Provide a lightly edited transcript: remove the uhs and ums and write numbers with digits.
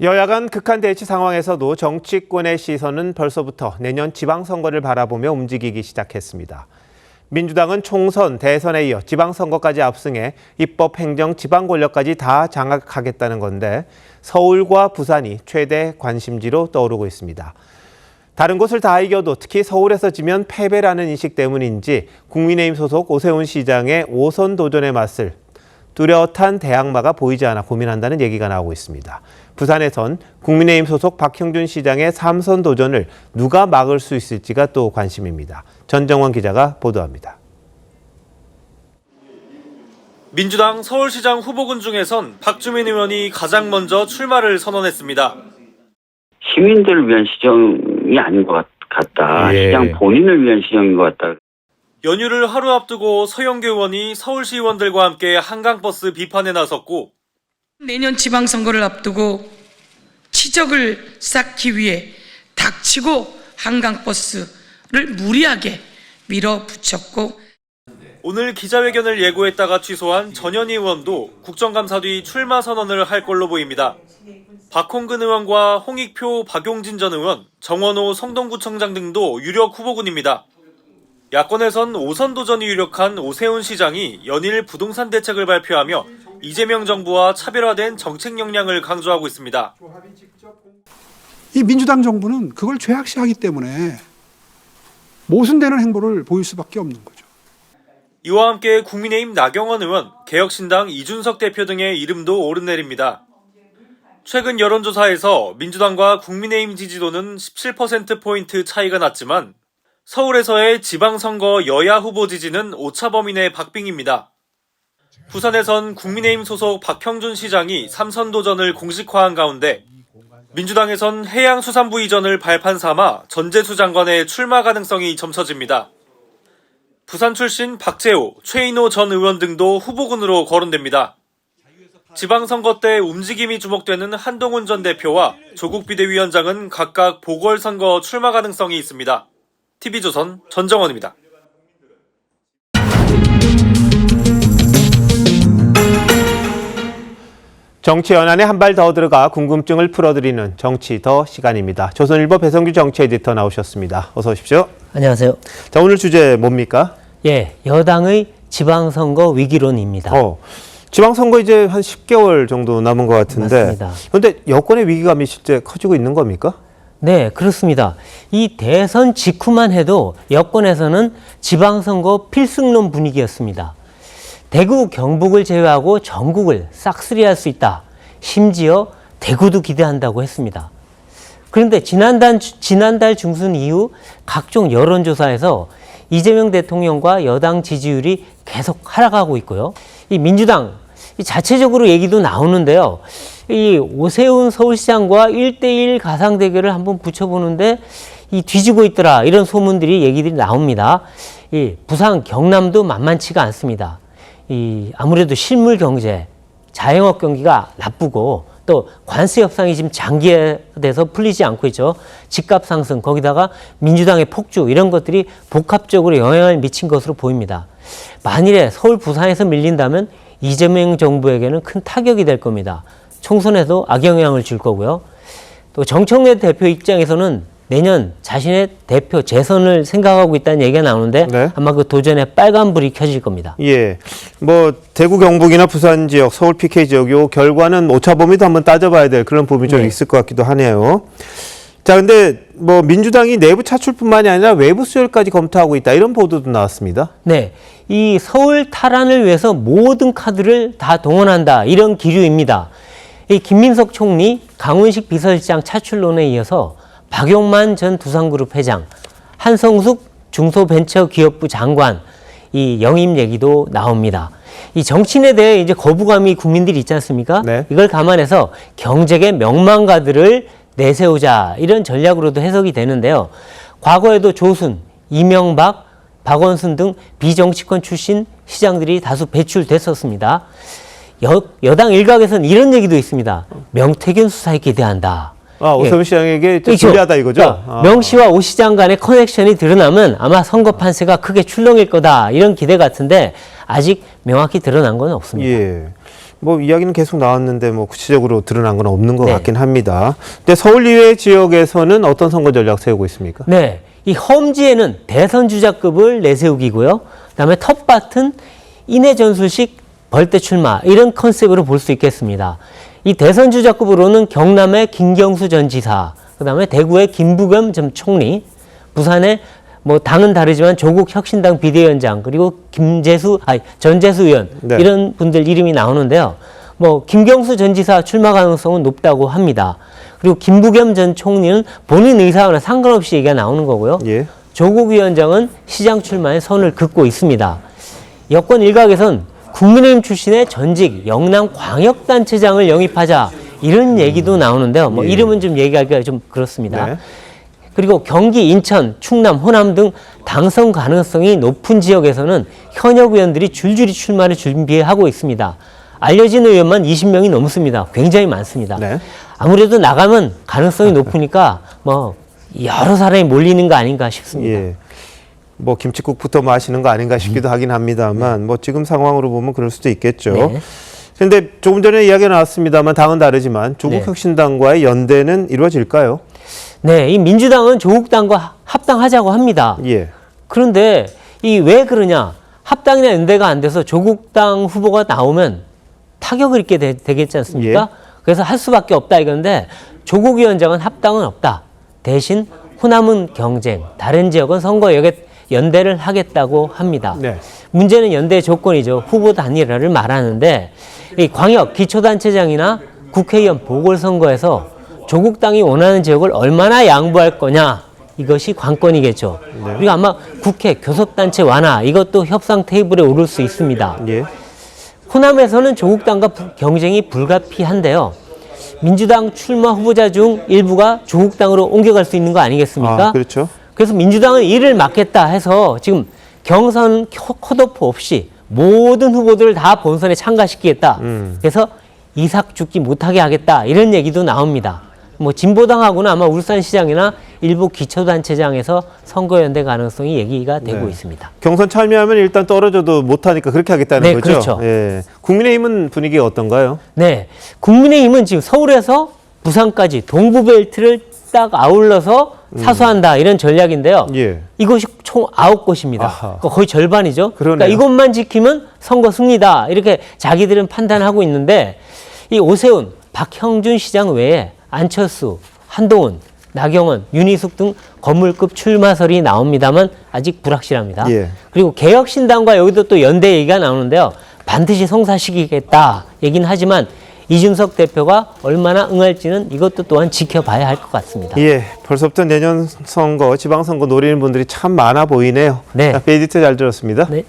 여야 간 극한 대치 상황에서도 정치권의 시선은 벌써부터 내년 지방선거를 바라보며 움직이기 시작했습니다. 민주당은 총선, 대선에 이어 지방선거까지 압승해 입법, 행정, 지방 권력까지 다 장악하겠다는 건데 서울과 부산이 최대 관심지로 떠오르고 있습니다. 다른 곳을 다 이겨도 특히 서울에서 지면 패배라는 인식 때문인지 국민의힘 소속 오세훈 시장의 5선 도전에 맞설 뚜렷한 대항마가 보이지 않아 고민한다는 얘기가 나오고 있습니다. 부산에선 국민의힘 소속 박형준 시장의 3선 도전을 누가 막을 수 있을지가 또 관심입니다. 전정원 기자가 보도합니다. 민주당 서울시장 후보군 중에선 박주민 의원이 가장 먼저 출마를 선언했습니다. 시민들을 위한 시정이 아닌 것 같다. 시장 본인을 위한 시정인 것 같다. 연휴를 하루 앞두고 서영교 의원이 서울시 의원들과 함께 한강버스 비판에 나섰고 내년 지방선거를 앞두고 치적을 쌓기 위해 닥치고 한강버스를 무리하게 밀어붙였고 오늘 기자회견을 예고했다가 취소한 전현희 의원도 국정감사 뒤 출마 선언을 할 걸로 보입니다. 박홍근 의원과 홍익표, 박용진 전 의원, 정원호 성동구청장 등도 유력 후보군입니다. 야권에선 5선 도전이 유력한 오세훈 시장이 연일 부동산 대책을 발표하며 이재명 정부와 차별화된 정책 역량을 강조하고 있습니다. 이 민주당 정부는 그걸 죄악시하기 때문에 모순되는 행보를 보일 수밖에 없는 거죠. 이와 함께 국민의힘 나경원 의원, 개혁신당 이준석 대표 등의 이름도 오르내립니다. 최근 여론조사에서 민주당과 국민의힘 지지도는 17%포인트 차이가 났지만 서울에서의 지방선거 여야 후보 지지는 오차범위 내 박빙입니다. 부산에선 국민의힘 소속 박형준 시장이 3선 도전을 공식화한 가운데 민주당에선 해양수산부 이전을 발판 삼아 전재수 장관의 출마 가능성이 점쳐집니다. 부산 출신 박재호, 최인호 전 의원 등도 후보군으로 거론됩니다. 지방선거 때 움직임이 주목되는 한동훈 전 대표와 조국 비대위원장은 각각 보궐선거 출마 가능성이 있습니다. TV조선 전정원입니다. 정치 연안에 한 발 더 들어가 궁금증을 풀어드리는 정치 더 시간입니다. 조선일보 배성규 정치 에디터 나오셨습니다. 어서 오십시오. 안녕하세요. 자, 오늘 주제 뭡니까? 예, 여당의 지방선거 위기론입니다. 지방선거 이제 한 10개월 정도 남은 것 같은데. 맞습니다. 그런데 여권의 위기감이 실제 커지고 있는 겁니까? 네, 그렇습니다. 이 대선 직후만 해도 여권에서는 지방선거 필승론 분위기였습니다. 대구, 경북을 제외하고 전국을 싹쓸이할 수 있다. 심지어 대구도 기대한다고 했습니다. 그런데 지난달 중순 이후 각종 여론조사에서 이재명 대통령과 여당 지지율이 계속 하락하고 있고요. 이 민주당 자체적으로 얘기도 나오는데요. 이 오세훈 서울시장과 1대1 가상 대결을 한번 붙여보는데 이 뒤지고 있더라 이런 소문들이 얘기들이 나옵니다. 이 부산 경남도 만만치가 않습니다. 이 아무래도 실물 경제, 자영업 경기가 나쁘고 또 관세 협상이 지금 장기화돼서 풀리지 않고 있죠. 집값 상승 거기다가 민주당의 폭주 이런 것들이 복합적으로 영향을 미친 것으로 보입니다. 만일에 서울 부산에서 밀린다면 이재명 정부에게는 큰 타격이 될 겁니다. 총선에도 악영향을 줄 거고요. 또 정청래 대표 입장에서는 내년 자신의 대표 재선을 생각하고 있다는 얘기가 나오는데 아마 그 도전에 빨간불이 켜질 겁니다. 예, 뭐 대구 경북이나 부산 지역, 서울 PK 지역 요 결과는 오차범위도 한번 따져봐야 될 그런 부분이 좀 있을 것 같기도 하네요. 자, 근데 뭐 민주당이 내부 차출뿐만이 아니라 외부 수혈까지 검토하고 있다 이런 보도도 나왔습니다. 네, 이 서울 탈환을 위해서 모든 카드를 다 동원한다 이런 기류입니다. 이 김민석 총리, 강훈식 비서실장 차출론에 이어서 박용만 전 두산그룹 회장, 한성숙 중소벤처기업부 장관 이 영입 얘기도 나옵니다. 이 정치인에 대해 이제 거부감이 국민들이 있지 않습니까? 네. 이걸 감안해서 경제계 명망가들을 내세우자 이런 전략으로도 해석이 되는데요. 과거에도 조순, 이명박, 박원순 등 비정치권 출신 시장들이 다수 배출됐었습니다. 여당 일각에서는 이런 얘기도 있습니다. 명태균 수사에 기대한다. 오세훈 시장에게 좀 불리하다 이거죠? 명 씨와 오 시장 간의 커넥션이 드러나면 아마 선거 판세가 크게 출렁일 거다 이런 기대 같은데 아직 명확히 드러난 건 없습니다. 예. 뭐 이야기는 계속 나왔는데 뭐 구체적으로 드러난 건 없는 것 네. 같긴 합니다. 근데 서울 이외 지역에서는 어떤 선거 전략 세우고 있습니까? 네, 이 험지에는 대선 주자급을 내세우기고요. 그다음에 텃밭은 인해 전술식 벌떼 출마 이런 컨셉으로 볼 수 있겠습니다. 이 대선 주자급으로는 경남의 김경수 전 지사, 그다음에 대구의 김부겸 전 총리, 부산의 뭐 당은 다르지만 조국 혁신당 비대위원장 그리고 전재수 의원 네. 이런 분들 이름이 나오는데요. 뭐 김경수 전 지사 출마 가능성은 높다고 합니다. 그리고 김부겸 전 총리는 본인 의사와는 상관없이 얘기가 나오는 거고요. 예. 조국 위원장은 시장 출마에 선을 긋고 있습니다. 여권 일각에선 국민의힘 출신의 전직 영남광역단체장을 영입하자 이런 얘기도 나오는데요. 뭐 예. 이름은 좀 얘기하기가 좀 그렇습니다. 네. 그리고 경기, 인천, 충남, 호남 등 당선 가능성이 높은 지역에서는 현역 의원들이 줄줄이 출마를 준비하고 있습니다. 알려진 의원만 20명이 넘습니다. 굉장히 많습니다. 네. 아무래도 나가면 가능성이 높으니까 뭐 여러 사람이 몰리는 거 아닌가 싶습니다. 예. 뭐 김치국부터 마시는 거 아닌가 싶기도 하긴 합니다만 뭐 지금 상황으로 보면 그럴 수도 있겠죠. 네. 그런데 조금 전에 이야기가 나왔습니다만 당은 다르지만 조국 네. 혁신당과의 연대는 이루어질까요? 네, 이 민주당은 조국당과 합당하자고 합니다. 예. 그런데 이 왜 그러냐? 합당이나 연대가 안 돼서 조국당 후보가 나오면 타격을 입게 되겠지 않습니까? 예. 그래서 할 수밖에 없다 이건데 조국 위원장은 합당은 없다. 대신 호남은 경쟁, 다른 지역은 선거 연대를 하겠다고 합니다. 네. 문제는 연대의 조건이죠. 후보 단일화를 말하는데 이 광역 기초단체장이나 국회의원 보궐선거에서 조국 당이 원하는 지역을 얼마나 양보할 거냐 이것이 관건이겠죠. 네. 그리고 아마 국회 교섭단체 완화 이것도 협상 테이블에 오를 수 있습니다. 예. 호남에서는 조국 당과 경쟁이 불가피한데요. 민주당 출마 후보자 중 일부가 조국 당으로 옮겨갈 수 있는 거 아니겠습니까? 아, 그렇죠. 그래서 민주당은 이를 막겠다 해서 지금 경선 컷오프 없이 모든 후보들을 다 본선에 참가시키겠다. 그래서 이삭 죽기 못하게 하겠다. 이런 얘기도 나옵니다. 뭐 진보당하고는 아마 울산시장이나 일부 기초단체장에서 선거연대 가능성이 얘기가 되고 네. 있습니다. 경선 참여하면 일단 떨어져도 못하니까 그렇게 하겠다는 네, 거죠? 그렇죠. 예. 국민의힘은 분위기가 어떤가요? 네, 국민의힘은 지금 서울에서 부산까지 동부벨트를 딱 아울러서 사수한다 이런 전략인데요. 예. 이것이 총 9곳입니다. 아하. 그러니까 거의 절반이죠. 그러네요. 그러니까 이것만 지키면 선거 승리다 이렇게 자기들은 판단하고 있는데 이 오세훈, 박형준 시장 외에 안철수, 한동훈, 나경원, 윤희숙 등 건물급 출마설이 나옵니다만 아직 불확실합니다. 예. 그리고 개혁신당과 여기도 또 연대 얘기가 나오는데요. 반드시 성사시키겠다 얘기는 하지만 이준석 대표가 얼마나 응할지는 이것도 또한 지켜봐야 할 것 같습니다. 예. 벌써부터 내년 선거, 지방선거 노리는 분들이 참 많아 보이네요. 네. 자, 에디터 잘 들었습니다. 네.